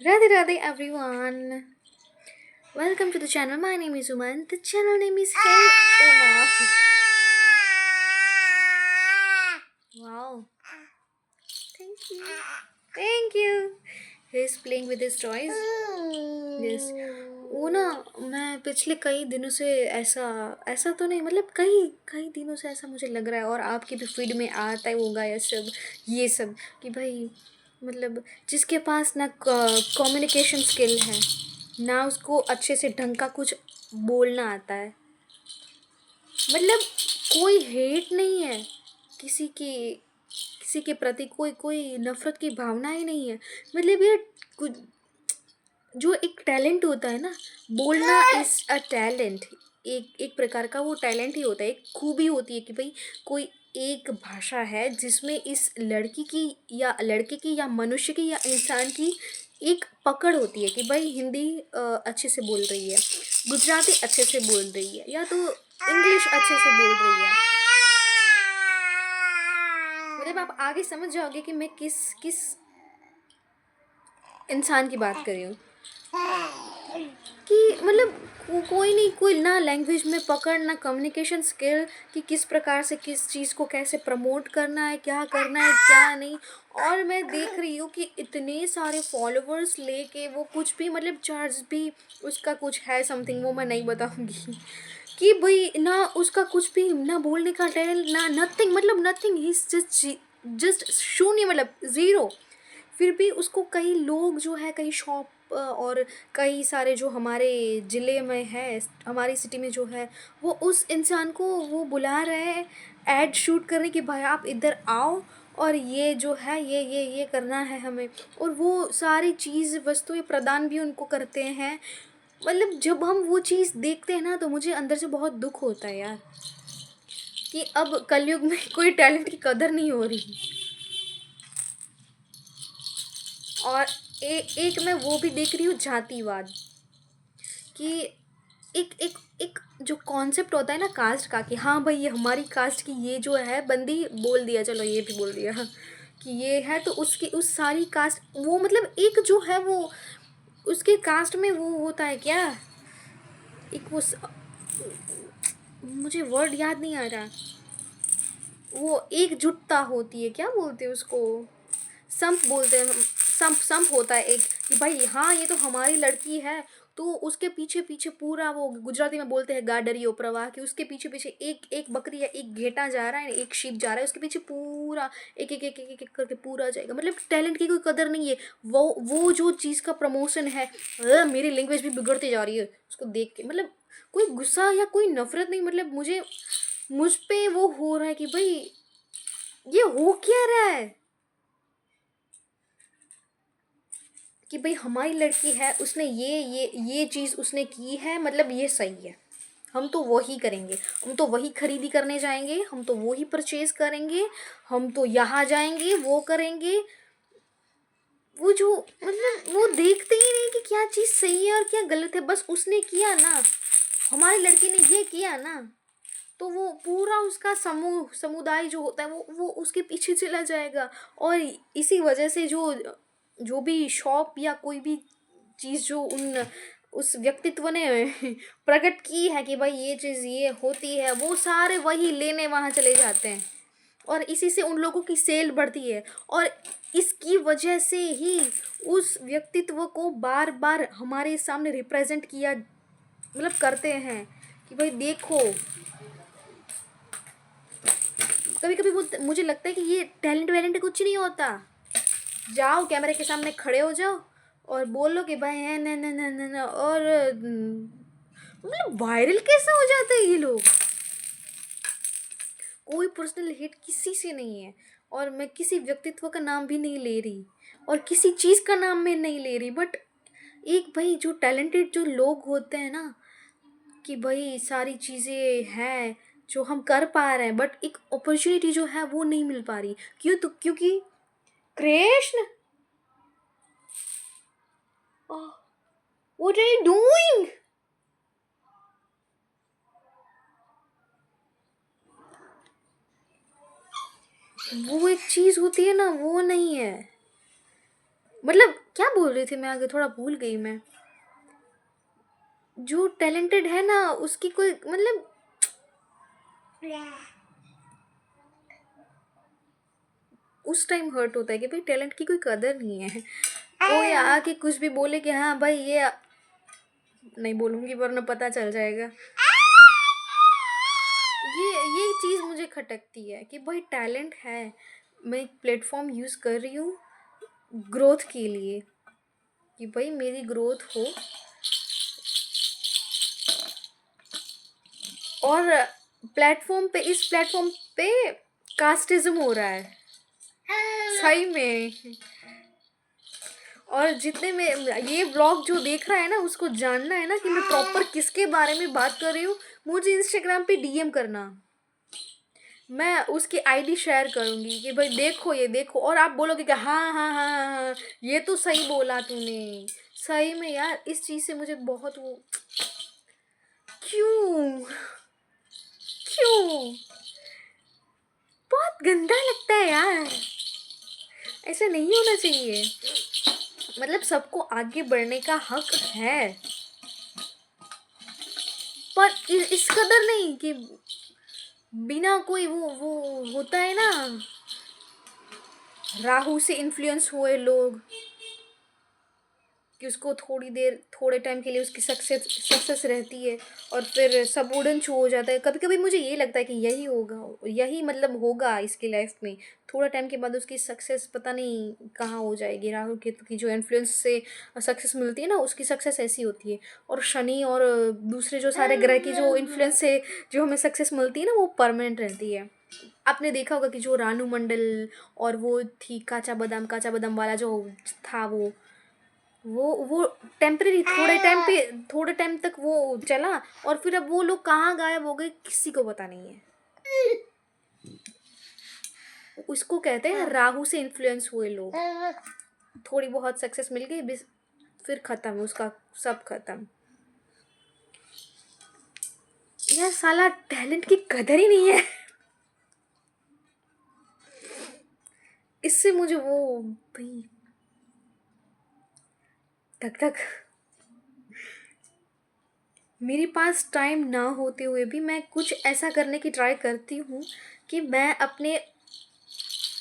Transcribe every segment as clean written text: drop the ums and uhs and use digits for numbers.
Radhe Radhe everyone. Welcome to the channel. My name is Uma and the channel name is Hey Uma. Wow. Thank you. Thank you. He's playing with his toys. Yes. वो ना मैं पिछले कई दिनों से ऐसा ऐसा तो नहीं मतलब कई कई दिनों से ऐसा मुझे लग रहा है और आपकी भी फीड में आता ही होगा ये सब कि भाई मतलब जिसके पास ना कम्युनिकेशन स्किल है ना उसको अच्छे से ढंग का कुछ बोलना आता है मतलब कोई हेट नहीं है किसी की किसी के प्रति कोई कोई नफरत की भावना ही नहीं है मतलब ये कुछ जो एक टैलेंट होता है ना बोलना इज अ टैलेंट एक एक प्रकार का वो टैलेंट ही होता है एक खूबी होती है कि भाई कोई एक भाषा है जिसमें इस लड़की की या लड़के की या मनुष्य की या इंसान की एक पकड़ होती है कि भाई हिंदी अच्छे से बोल रही है गुजराती अच्छे से बोल रही है या तो इंग्लिश अच्छे से बोल रही है मतलब आप आगे समझ जाओगे कि मैं किस किस इंसान की बात कर रही हूँ कि मतलब कोई नहीं कोई ना लैंग्वेज में पकड़ ना कम्युनिकेशन स्किल कि किस प्रकार से किस चीज़ को कैसे प्रमोट करना है क्या नहीं और मैं देख रही हूँ कि इतने सारे फॉलोअर्स लेके वो कुछ भी मतलब चार्ज भी उसका कुछ है समथिंग वो मैं नहीं बताऊंगी कि भाई ना उसका कुछ भी ना बोलने का टैलेंट ना नथिंग मतलब नथिंग ही जस्ट शून्य मतलब ज़ीरो फिर भी उसको कई लोग जो है कई शॉप और कई सारे जो हमारे ज़िले में है हमारी सिटी में जो है वो उस इंसान को वो बुला रहे हैं ऐड शूट करने कि भाई आप इधर आओ और ये जो है ये करना है हमें और वो सारी चीज़ वस्तुएं प्रदान भी उनको करते हैं मतलब जब हम वो चीज़ देखते हैं ना तो मुझे अंदर से बहुत दुख होता है यार कि अब कलयुग में कोई टैलेंट की कदर नहीं हो रही और एक मैं वो भी देख रही हूँ जातिवाद कि एक जो कॉन्सेप्ट होता है ना कास्ट का कि हाँ भाई ये हमारी कास्ट की ये जो है बंदी बोल दिया चलो ये भी बोल दिया कि ये है तो उसकी उस सारी कास्ट वो मतलब एक जो है वो उसके कास्ट में वो होता है क्या एक मुझे वर्ड याद नहीं आ रहा वो एकजुटता होती है क्या बोलते हैं उसको संप बोलते हैं संप होता है एक कि भाई हाँ ये तो हमारी लड़की है तो उसके पीछे पीछे पूरा वो गुजराती में बोलते हैं गाडरियो प्रवाह कि उसके पीछे पीछे एक एक बकरी या एक घेटा जा रहा है एक शीप जा रहा है उसके पीछे पूरा एक करके पूरा जाएगा मतलब टैलेंट की कोई कदर नहीं है वो जो चीज़ का प्रमोशन है मेरी लैंग्वेज भी बिगड़ती जा रही है उसको देख के मतलब कोई गुस्सा या कोई नफरत नहीं मतलब मुझ पे वो हो रहा है कि भाई ये हो क्या रहा है कि भाई हमारी लड़की है उसने ये चीज़ उसने की है मतलब ये सही है हम तो वही करेंगे हम तो वही खरीदी करने जाएंगे हम तो वही परचेज करेंगे हम तो यहाँ जाएंगे वो करेंगे वो जो मतलब वो देखते ही नहीं कि क्या चीज़ सही है और क्या गलत है बस उसने किया ना हमारी लड़की ने ये किया ना तो वो पूरा उसका समुदाय जो होता है वो उसके पीछे चला जाएगा और इसी वजह से जो जो भी शॉप या कोई भी चीज़ जो उन उस व्यक्तित्व ने प्रकट की है कि भाई ये चीज़ ये होती है वो सारे वही लेने वहाँ चले जाते हैं और इसी से उन लोगों की सेल बढ़ती है और इसकी वजह से ही उस व्यक्तित्व को बार बार हमारे सामने रिप्रेजेंट किया मतलब करते हैं कि भाई देखो कभी कभी वो मुझे लगता है कि ये टैलेंट वैलेंट कुछ नहीं होता जाओ कैमरे के सामने खड़े हो जाओ और बोलो कि भाई है न न न न न और मतलब वायरल कैसे हो जाते हैं ये लोग कोई पर्सनल हिट किसी से नहीं है और मैं किसी व्यक्तित्व का नाम भी नहीं ले रही और किसी चीज़ का नाम मैं नहीं ले रही बट एक भाई जो टैलेंटेड जो लोग होते हैं ना कि भाई सारी चीज़ें हैं जो हम कर पा रहे हैं बट एक अपॉर्चुनिटी जो है वो नहीं मिल पा रही क्यों तो क्योंकि Krishna what are you doing वो एक चीज़ होती है ना वो नहीं है मतलब क्या बोल रही थी मैं आगे, थोड़ा भूल गई मैं। जो टैलेंटेड है ना उसकी कोई मतलब, उस टाइम हर्ट होता है कि भाई टैलेंट की कोई कदर नहीं है। कोई आके कुछ भी बोले कि हाँ भाई ये, नहीं बोलूंगी वरना पता चल जाएगा। ये चीज़ मुझे खटकती है कि भाई टैलेंट है, मैं एक प्लेटफॉर्म यूज़ कर रही हूँ ग्रोथ के लिए, कि भाई मेरी ग्रोथ हो। और इस प्लेटफॉर्म पे कास्टिज्म हो रहा है सही में। और जितने में ये ब्लॉग जो देख रहा है ना उसको जानना है ना कि मैं प्रॉपर किसके बारे में बात कर रही हूँ, मुझे इंस्टाग्राम पे डीएम करना, मैं उसकी आईडी शेयर करूंगी कि भाई देखो ये देखो, और आप बोलोगे कि हाँ हाँ हाँ हाँ हाँ, ये तो सही बोला तूने। सही में यार इस चीज़ से मुझे बहुत वो, क्यों क्यों, बहुत गंदा लगता है यार, ऐसा नहीं होना चाहिए। मतलब सबको आगे बढ़ने का हक है, पर इस कदर नहीं कि बिना कोई वो होता है ना, राहु से इन्फ्लुएंस हुए लोग, कि उसको थोड़ी देर थोड़े टाइम के लिए उसकी सक्सेस रहती है और फिर सब उड़न छू हो जाता है। कभी कभी मुझे ये लगता है कि यही होगा, यही मतलब होगा इसकी लाइफ में, थोड़ा टाइम के बाद उसकी सक्सेस पता नहीं कहाँ हो जाएगी। राहु केतु की जो इन्फ्लुएंस से सक्सेस मिलती है ना उसकी सक्सेस ऐसी होती है, और शनि और दूसरे जो सारे ग्रह की जो इन्फ्लुएंस से जो हमें सक्सेस मिलती है ना वो परमानेंट रहती है। आपने देखा होगा कि जो रानू मंडल और वो थी काचा बादाम वाला जो था, वो टेम्परेरी, थोड़े टाइम तक वो चला, और फिर अब वो लोग कहाँ गायब हो गए किसी को पता नहीं है। उसको कहते हैं राहु से इन्फ्लुएंस हुए लोग, थोड़ी बहुत सक्सेस मिल गई फिर खत्म उसका, सब खत्म। यार साला टैलेंट की कदर ही नहीं है। इससे मुझे वो भाई धक धक, मेरे पास टाइम ना होते हुए भी मैं कुछ ऐसा करने की ट्राई करती हूँ कि मैं अपने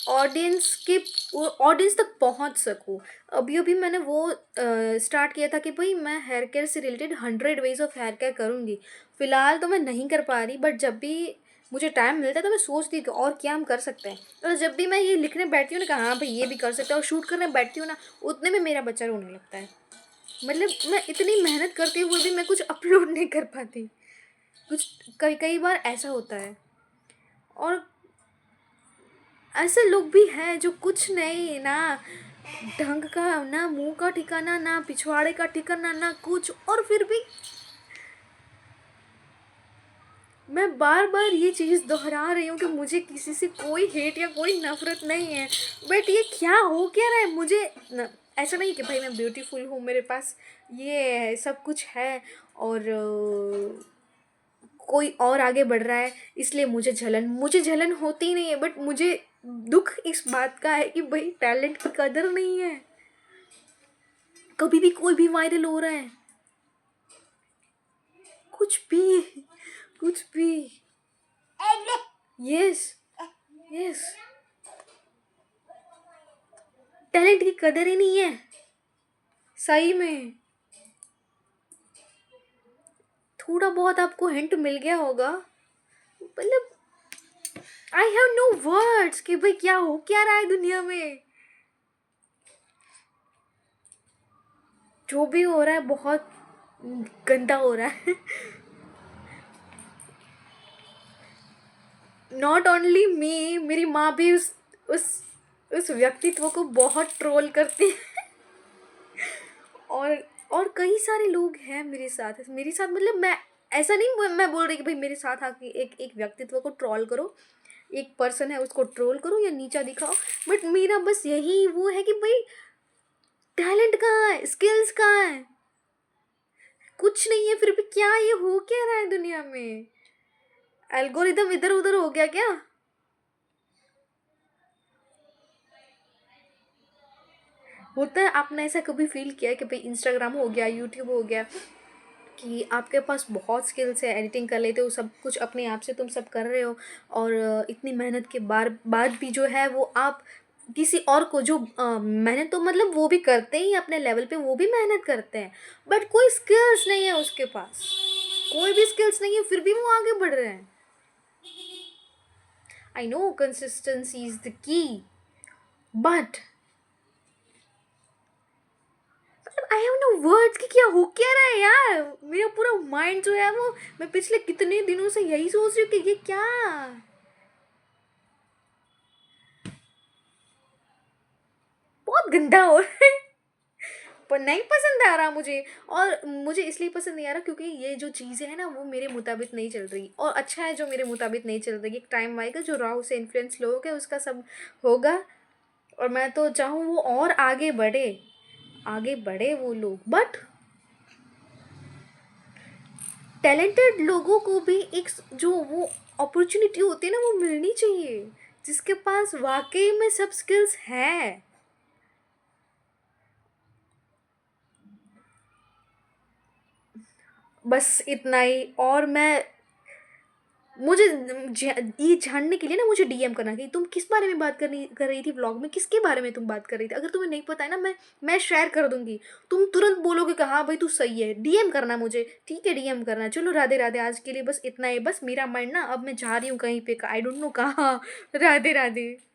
ऑडियंस तक पहुँच सकूँ। अभी अभी मैंने वो स्टार्ट किया था कि भाई मैं हेयर केयर से related 100 ways of hair care करूँगी। फ़िलहाल तो मैं नहीं कर पा रही, बट जब भी मुझे टाइम मिलता है तो मैं सोचती हूँ कि और क्या हम कर सकते हैं। तो जब भी मैं ये लिखने बैठती हूँ ना कि हाँ भाई ये भी कर सकते हैं, और शूट करने बैठती हूँ ना, उतने में मेरा बच्चा रोने लगता है। मतलब मैं इतनी मेहनत करते हुए भी मैं कुछ अपलोड नहीं कर पाती, कुछ कई कई बार ऐसा होता है। और ऐसे लोग भी हैं जो कुछ नहीं ना, ढंग का ना, मुंह का ठिकाना ना, पिछवाड़े का ठिकाना ना कुछ, और फिर भी मैं बार बार ये चीज़ दोहरा रही हूँ कि मुझे किसी से कोई हेट या कोई नफरत नहीं है, बट ये क्या हो क्या रहा है मुझे ऐसा नहीं कि भाई मैं ब्यूटीफुल हूँ, मेरे पास ये सब कुछ है, और कोई और आगे बढ़ रहा है इसलिए मुझे झलन होती नहीं है, बट मुझे दुख इस बात का है कि भाई टैलेंट की कदर नहीं है। कभी भी कोई भी वायरल हो रहा है, कुछ भी कुछ भी। यस यस, टैलेंट की कदर ही नहीं है सही में। थोड़ा बहुत आपको हिंट मिल गया होगा, मतलब आई हैव नो वर्ड्स कि भाई क्या हो क्या रहा है दुनिया में। जो भी हो रहा है बहुत गंदा हो रहा है। नॉट ओनली मी, मेरी माँ भी उस उस व्यक्तित्व को बहुत ट्रोल करती है। और और कई सारे लोग हैं मेरे साथ मतलब मैं ऐसा नहीं मैं बोल रही कि भाई मेरे साथ आके एक एक व्यक्तित्व को ट्रोल करो, एक पर्सन है उसको ट्रोल करो या नीचा दिखाओ, बट मेरा बस यही वो है कि भाई टैलेंट कहाँ है, स्किल्स कहाँ है, कुछ नहीं है, फिर भी क्या ये हो क्या रहा है दुनिया में। एल्गोरिदम इधर उधर हो गया क्या। होता है, आपने ऐसा कभी फ़ील किया है कि भाई इंस्टाग्राम हो गया, यूट्यूब हो गया, कि आपके पास बहुत स्किल्स है, एडिटिंग कर लेते हो, सब कुछ अपने आप से तुम सब कर रहे हो, और इतनी मेहनत के बाद भी जो है वो आप किसी और को जो मेहनत तो मतलब वो भी करते ही अपने लेवल पे, वो भी मेहनत करते हैं, बट कोई स्किल्स नहीं है उसके पास, कोई भी स्किल्स नहीं है, फिर भी वो आगे बढ़ रहे हैं। I know consistency is the key, but I have no words कि क्या हो क्या रहा है यार, मेरा पूरा माइंड जो है वो, मैं पिछले कितने दिनों से यही सोच रही हूँ कि ये क्या, बहुत गंदा हो रहा है। पर नहीं पसंद आ रहा मुझे, और मुझे इसलिए पसंद नहीं आ रहा क्योंकि ये जो चीज़ें हैं ना वो मेरे मुताबिक नहीं चल रही, और अच्छा है जो मेरे मुताबिक नहीं चल रही, एक टाइम आएगा जो राहु से इन्फ्लुएंस लोग है उसका सब होगा, और मैं तो चाहूँ वो और आगे बढ़े, आगे बढ़े वो लोग, बट टैलेंटेड लोगों को भी एक जो वो अपॉर्चुनिटी होती है ना वो मिलनी चाहिए, जिसके पास वाकई में सब स्किल्स है। बस इतना ही, और मैं मुझे ये जानने के लिए ना मुझे डीएम करना कि तुम किस बारे में बात कर रही थी व्लॉग में, किसके बारे में तुम बात कर रही थी, अगर तुम्हें नहीं पता है ना मैं शेयर कर दूंगी, तुम तुरंत बोलोगे कि हाँ भाई तू सही है, डीएम करना मुझे, ठीक है डीएम करना। चलो राधे राधे, आज के लिए बस इतना ही, बस मेरा माइंड ना अब मैं जा रही हूँ कहीं पे, आई डोंट नो कहाँ। राधे राधे।